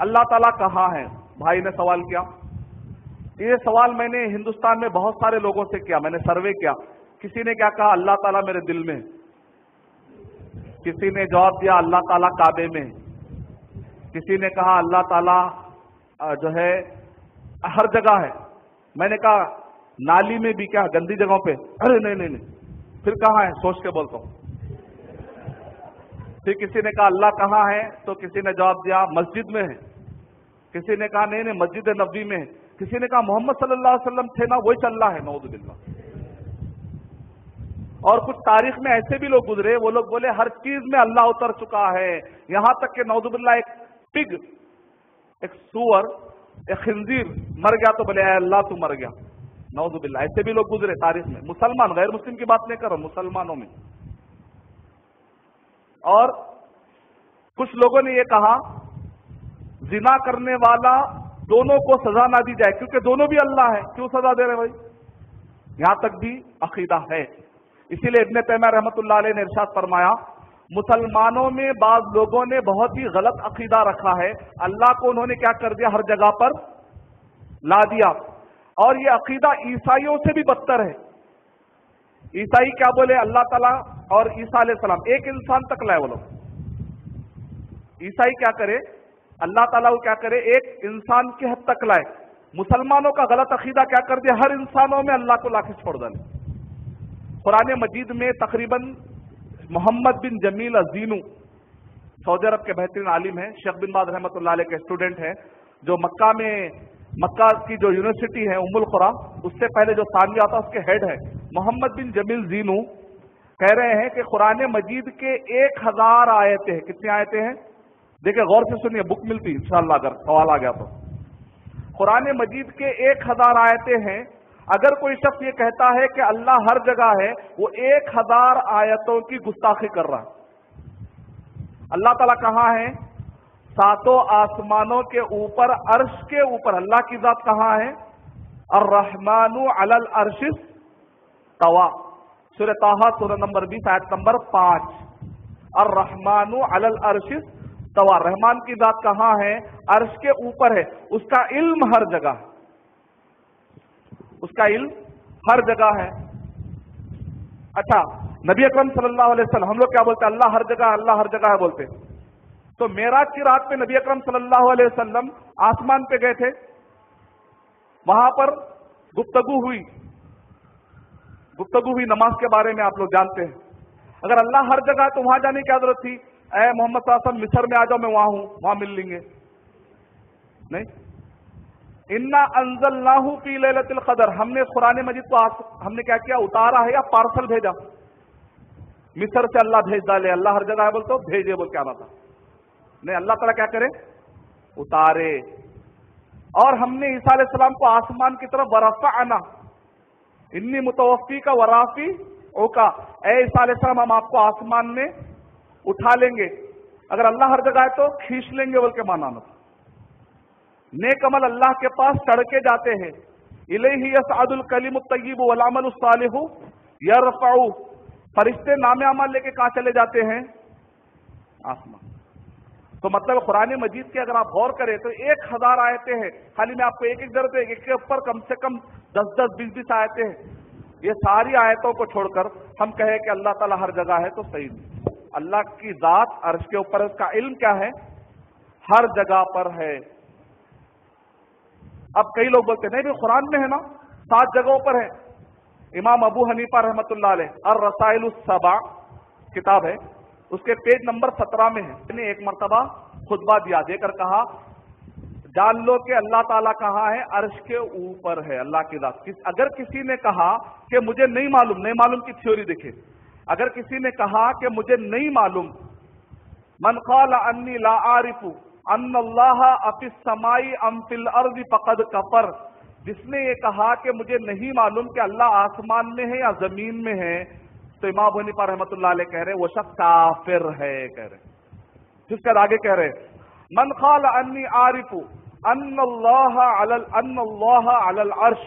اللہ تعالیٰ کہاں ہے؟ بھائی نے سوال کیا. یہ سوال میں نے ہندوستان میں بہت سارے لوگوں سے کیا، میں نے سروے کیا. کسی نے کیا کہا؟ اللہ تعالیٰ میرے دل میں. کسی نے جواب دیا اللہ تعالیٰ کعبے میں. کسی نے کہا اللہ تعالیٰ جو ہے ہر جگہ ہے. میں نے کہا نالی میں بھی کیا؟ گندی جگہوں پہ؟ ارے نہیں. پھر کہاں ہے؟ سوچ کے بولتا ہوں. پھر کسی نے کہا اللہ کہاں ہے؟ تو کسی نے جواب دیا مسجد میں ہے. کسی نے کہا نہیں مسجد نبوی میں ہے. کسی نے کہا محمد صلی اللہ علیہ وسلم تھے نا وہی چل رہا ہے. نعوذ باللہ. اور کچھ تاریخ میں ایسے بھی لوگ گزرے، وہ لوگ بولے ہر چیز میں اللہ اتر چکا ہے، یہاں تک کہ نعوذ باللہ ایک پگ، ایک سور، ایک خنزیر مر گیا تو بولے اے اللہ تو مر گیا. نعوذ باللہ. ایسے بھی لوگ گزرے تاریخ میں. مسلمان، غیر مسلم کی بات نہیں کر رہا، مسلمانوں میں. اور کچھ لوگوں نے یہ کہا زنا کرنے والا دونوں کو سزا نہ دی جائے کیونکہ دونوں بھی اللہ ہے، کیوں سزا دے رہے بھائی؟ یہاں تک بھی عقیدہ ہے. اسی لیے ابن تیمیہ رحمۃ اللہ علیہ نے ارشاد فرمایا مسلمانوں میں بعض لوگوں نے بہت ہی غلط عقیدہ رکھا ہے، اللہ کو انہوں نے کیا کر دیا؟ ہر جگہ پر لا دیا. اور یہ عقیدہ عیسائیوں سے بھی بدتر ہے. عیسائی کیا بولے؟ اللہ تعالیٰ اور عیسیٰ علیہ السلام ایک انسان تک لائے. وہ لوگ عیسائی کیا کرے؟ اللہ تعالیٰ کو کیا کرے؟ ایک انسان کی حد تک لائے. مسلمانوں کا غلط عقیدہ کیا کر دیا؟ ہر انسانوں میں اللہ کو لا کے چھوڑ ڈالے. قرآن مجید میں تقریباً محمد بن جمیل الزینو سعودی عرب کے بہترین عالم ہیں، شیخ بن باز رحمۃ اللہ علیہ کے اسٹوڈنٹ ہیں، جو مکہ کی جو یونیورسٹی ہے ام القرا، اس سے پہلے جو ثانوی آتا اس کے ہیڈ ہے محمد بن جمیل زینو، کہہ رہے ہیں کہ قرآن مجید کے 1000 آیتیں ہیں. کتنی آیتیں ہیں؟ دیکھیں غور سے سنیے، بک ملتی انشاءاللہ اگر سوال آ گیا تو. قرآن مجید کے 1000 آیتیں ہیں. اگر کوئی شخص یہ کہتا ہے کہ اللہ ہر جگہ ہے، وہ 1000 آیتوں کی گستاخی کر رہا ہے. اللہ تعالیٰ کہاں ہے؟ 7 آسمانوں کے اوپر، عرش کے اوپر. اللہ کی ذات کہاں ہے؟ الرحمن علی العرش استوى. سورہ طٰہٰ سورہ نمبر 20 آیت نمبر 5. الرحمن علی العرش استوى. رحمان کی ذات کہاں ہے؟ عرش کے اوپر ہے. اس کا علم ہر جگہ ہے. اس کا علم ہر جگہ ہے. اچھا، نبی اکرم صلی اللہ علیہ وسلم، ہم لوگ کیا بولتے ہیں؟ اللہ ہر جگہ، اللہ ہر جگہ ہے بولتے. تو معراج کی رات میں نبی اکرم صلی اللہ علیہ وسلم آسمان پہ گئے تھے، وہاں پر گفتگو ہوئی نماز کے بارے میں. آپ لوگ جانتے ہیں اگر اللہ ہر جگہ ہے تو وہاں جانے کی کیا ضرورت تھی؟ اے محمد صلی اللہ علیہ وسلم مصر میں آ جاؤ، میں وہاں ہوں، وہاں مل لیں گے. نہیں، انا انزلناہ فی لیلۃ القدر. ہم نے قرآن مجید کو ہم نے کیا کیا؟ اتارا ہے یا پارسل بھیجا؟ مصر سے اللہ بھیج ڈالے. اللہ ہر جگہ ہے بولتے ہو، بھیجے بول کے آنا تھا. نہیں، اللہ تعالیٰ کیا کرے؟ اتارے. اور ہم نے عیسیٰ علیہ السلام کو آسمان کی طرف ورفعنا انی متوفی کا ورافی اوکا. اے عیسیٰ علیہ السلام ہم آپ کو آسمان میں اٹھا لیں گے. اگر اللہ ہر جگہ ہے تو کھینچ لیں گے بول کے مانا تھا. نیک عمل اللہ کے پاس چڑھ کے جاتے ہیں. الیہ یصعد الکلم الطیب والعمل الصالح یرفع. فرشتے نام اعمال لے کے کہاں چلے جاتے ہیں؟ آسمان. تو مطلب قرآن مجید کے اگر آپ غور کریں تو 1000 آیتیں ہیں. خالی میں آپ کو ایک ضرورت ہے، ایک کے اوپر کم سے کم 10 20 آیتیں ہیں. یہ ساری آیتوں کو چھوڑ کر ہم کہیں کہ اللہ تعالیٰ ہر جگہ ہے تو صحیح نہیں. اللہ کی ذات عرش کے اوپر، اس کا علم کیا ہے؟ ہر جگہ پر ہے. اب کئی لوگ بولتے ہیں نہیں بھی قرآن میں ہے نا، 7 جگہوں پر ہے. امام ابو حنیفہ رحمۃ اللہ علیہ الرسائل السبع کتاب ہے، اس کے پیج نمبر 17 میں ہے. نے ایک مرتبہ خطبہ دیا، دے کر کہا جان لو کہ اللہ تعالیٰ کہاں ہے؟ عرش کے اوپر ہے اللہ کی ذات. اگر کسی نے کہا کہ مجھے نہیں معلوم کی تھیوری دیکھے. اگر کسی نے کہا کہ مجھے نہیں معلوم، من قال انی لا عارف ان اللہ فی السماء ام فی الارض فقد کفر. جس نے یہ کہا کہ مجھے نہیں معلوم کہ اللہ آسمان میں ہے یا زمین میں ہے، تو امام ابو حنیفہ رحمۃ اللہ علیہ کہہ رہے وہ شخص کافر ہے. کہہ رہے جس کا آگے کہہ رہے من قال انی عارف ان اللہ علی العرش